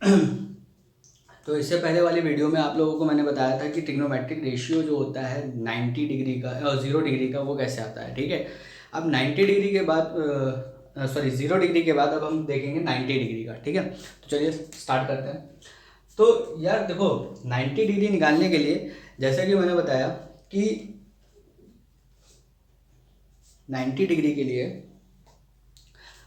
तो इससे पहले वाली वीडियो में आप लोगों को मैंने बताया था कि ट्रिग्नोमेट्रिक रेशियो जो होता है 90 डिग्री का और 0 डिग्री का वो कैसे आता है, ठीक है। अब 90 डिग्री के बाद 0 डिग्री के बाद अब हम देखेंगे 90 डिग्री का, ठीक है। तो चलिए स्टार्ट करते हैं। तो यार देखो 90 डिग्री निकालने के लिए जैसा कि मैंने बताया कि 90 डिग्री के लिए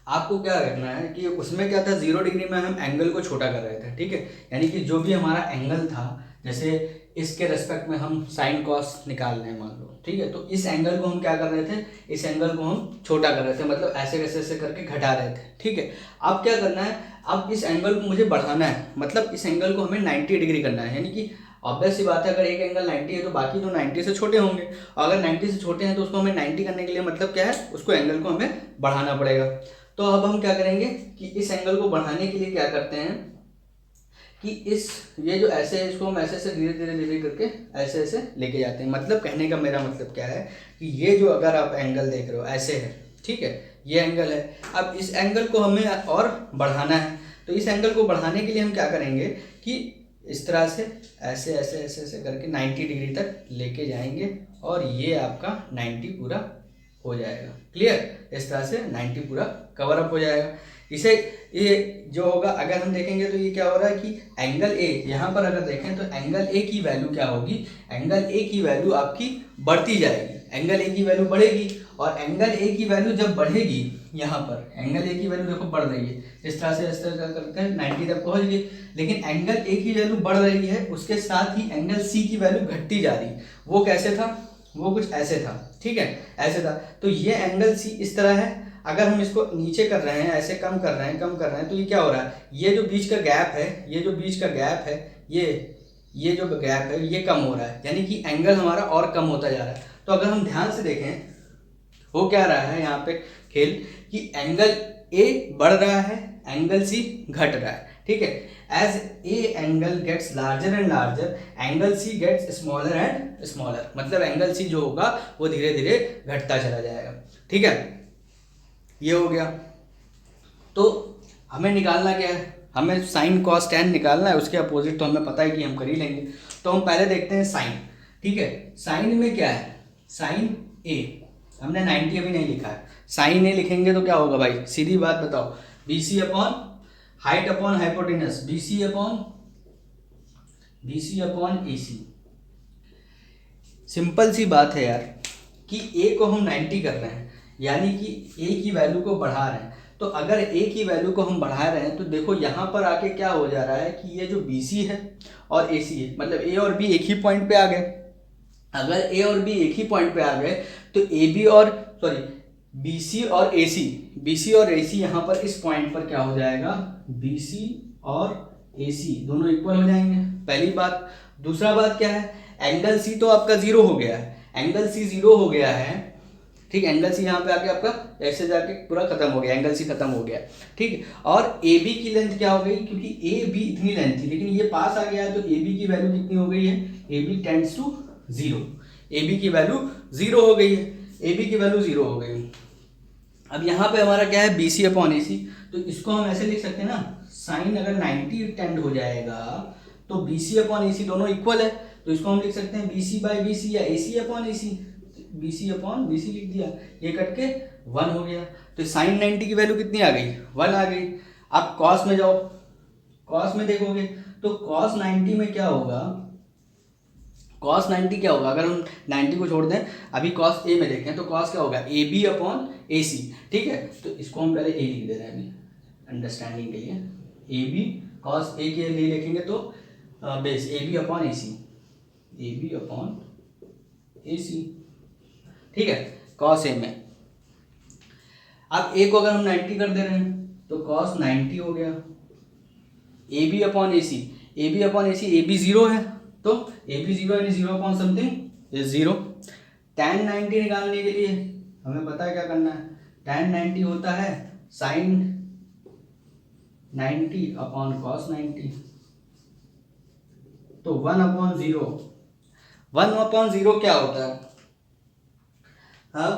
आपको क्या करना है कि उसमें क्या था, 0 डिग्री में हम एंगल को छोटा कर रहे थे, ठीक है। यानी कि जो भी हमारा एंगल था, जैसे इसके रेस्पेक्ट में हम साइन कॉस निकाल रहे हैं मान लो, ठीक है। तो इस एंगल को हम क्या कर रहे थे, इस एंगल को हम छोटा कर रहे थे, मतलब ऐसे ऐसे ऐसे करके घटा रहे थे, ठीक है। अब क्या करना है, अब इस एंगल को मुझे बढ़ाना है, मतलब इस एंगल को हमें 90 डिग्री करना है। यानी कि ऑब्वियस सी बात है, अगर एक एंगल 90 है तो बाकी तो 90 से छोटे होंगे, और अगर 90 से छोटे हैं तो उसको हमें 90 करने के लिए मतलब क्या है, उसको एंगल को हमें बढ़ाना पड़ेगा। तो अब हम क्या करेंगे कि इस एंगल को बढ़ाने के लिए क्या करते हैं कि ये जो ऐसे है इसको हम ऐसे ऐसे धीरे धीरे धीरे करके ऐसे ऐसे लेके जाते हैं। मतलब कहने का मेरा मतलब क्या है कि ये जो अगर आप एंगल देख रहे हो ऐसे है, ठीक है, ये एंगल है। अब इस एंगल को हमें और बढ़ाना है, तो इस एंगल को बढ़ाने के लिए हम क्या करेंगे कि इस तरह से ऐसे ऐसे ऐसे ऐसे करके 90 डिग्री तक लेके जाएंगे, और ये आपका 90 पूरा हो जाएगा। क्लियर, इस तरह से 90 पूरा कवर अप हो जाएगा। इसे ये जो होगा, अगर हम देखेंगे तो ये क्या हो रहा है कि एंगल ए, यहाँ पर अगर देखें तो एंगल ए की वैल्यू क्या होगी, एंगल ए की वैल्यू आपकी बढ़ती जाएगी, एंगल ए की वैल्यू बढ़ेगी। और एंगल ए की वैल्यू जब बढ़ेगी, यहाँ पर एंगल ए की वैल्यू देखो बढ़ रही है, इस तरह करके 90 तक पहुंच गई। लेकिन एंगल ए की वैल्यू बढ़ रही है, उसके साथ ही एंगल सी की वैल्यू घटती जा रही। वो कैसे था, वो कुछ ऐसे था, ठीक है, ऐसे था। तो ये एंगल सी इस तरह है, अगर हम इसको नीचे कर रहे हैं, ऐसे कम कर रहे हैं कम कर रहे हैं, तो ये क्या हो रहा है, ये जो बीच का गैप है, ये जो बीच का गैप है, ये जो गैप है ये कम हो रहा है, यानी कि एंगल हमारा और कम होता जा रहा है। तो अगर हम ध्यान से देखें हो क्या रहा है यहाँ पे खेल, कि एंगल ए बढ़ रहा है, एंगल सी घट रहा है, ठीक है। As A angle gets larger and larger, angle C gets smaller and smaller, मतलब एंगल सी जो होगा वो धीरे धीरे घटता चला जाएगा, ठीक है। ये हो गया। तो हमें निकालना क्या है, हमें साइन कॉस टेन निकालना है, उसके अपोजिट तो हमें पता है कि हम कर ही लेंगे। तो हम पहले देखते हैं साइन, ठीक है। साइन में क्या है, साइन ए, हमने 90 अभी नहीं लिखा है, साइन ए लिखेंगे तो क्या होगा भाई, सीधी बात बताओ, B C upon height upon hypotenuse, B C upon A C. Simple सी बात है यार कि ए को हम 90 कर रहे हैं, यानी कि ए की वैल्यू को बढ़ा रहे हैं। तो अगर ए की वैल्यू को हम बढ़ा रहे हैं तो देखो यहाँ पर आके क्या हो जा रहा है कि ये जो बी सी है और ए सी है, मतलब ए और बी एक ही पॉइंट पे आ गए। अगर ए और बी एक ही पॉइंट पे आ गए तो ए बी और बी सी और ए सी, बी सी और ए सी यहाँ पर इस पॉइंट पर क्या हो जाएगा, बी सी और ए सी दोनों इक्वल हो जाएंगे, पहली बात। दूसरा बात क्या है, एंगल सी तो आपका जीरो हो गया है, एंगल सी जीरो हो गया है, ठीक, एंगल सी यहाँ पे आके आपका ऐसे जाके पूरा खत्म हो गया, एंगल सी खत्म हो गया, ठीक। और ए बी की लेंथ क्या हो गई, क्योंकि ए बी इतनी लेंथ थी लेकिन ये पास आ गया है, तो ए बी की वैल्यू कितनी हो गई है, A B tends to zero, A B की वैल्यू जीरो हो गई है, ए बी की वैल्यू जीरो हो गई। अब यहाँ पे हमारा क्या है, बी सी अपॉन ए सी, तो इसको हम ऐसे लिख सकते हैं ना, साइन अगर 90 टेंड हो जाएगा तो बी सी अपॉन ए सी दोनों इक्वल है, तो इसको हम लिख सकते हैं B C by B C या A C upon A C, B C upon B C लिख दिया, ये कट के 1 हो गया। तो साइन 90 की वैल्यू कितनी आ गई, 1 आ गई। अब कॉस में जाओ, कॉस में देखोगे तो कॉस 90 में क्या होगा, कॉस 90 क्या होगा, अगर हम 90 को छोड़ दें, अभी कॉस ए में देखें तो कॉस क्या होगा, ए बी अपॉन ए सी, ठीक है। तो इसको हम पहले ए लिख दे रहे हैं अभी अंडरस्टैंडिंग के लिए, ए बी कॉस ए के लिए लिखेंगे तो base A B upon A C, A B upon A C, ठीक है, कॉस ए में। अब ए को अगर हम 90 कर दे रहे हैं तो कॉस 90 हो गया, A B upon A C, A B upon A C, A B zero है तो ए बी जीरो यानी zero upon something is zero. tan 90 निकालने के लिए हमें पता है क्या करना है, tan 90 होता है साइन 90 अपॉन कॉस 90, तो 1 अपॉन जीरो, 1 अपॉन जीरो क्या होता है, हाँ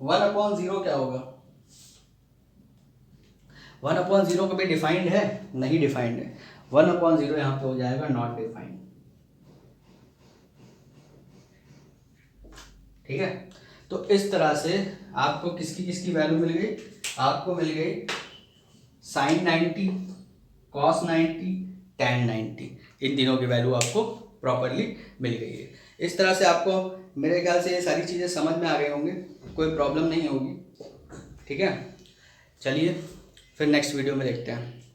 1 अपॉन जीरो क्या होगा, 1 अपॉन जीरो कभी डिफाइंड है, नहीं डिफाइंड है। 1/0 यहाँ पे हो जाएगा नॉट डिफाइंड। ठीक है, तो इस तरह से आपको किसकी किसकी वैल्यू मिल गई, आपको मिल गई sin 90, cos 90, tan 90, इन तीनों की वैल्यू आपको प्रॉपरली मिल गई है। इस तरह से आपको मेरे ख्याल से ये सारी चीज़ें समझ में आ गई होंगी, कोई प्रॉब्लम नहीं होगी। ठीक है, चलिए फिर नेक्स्ट वीडियो में देखते हैं।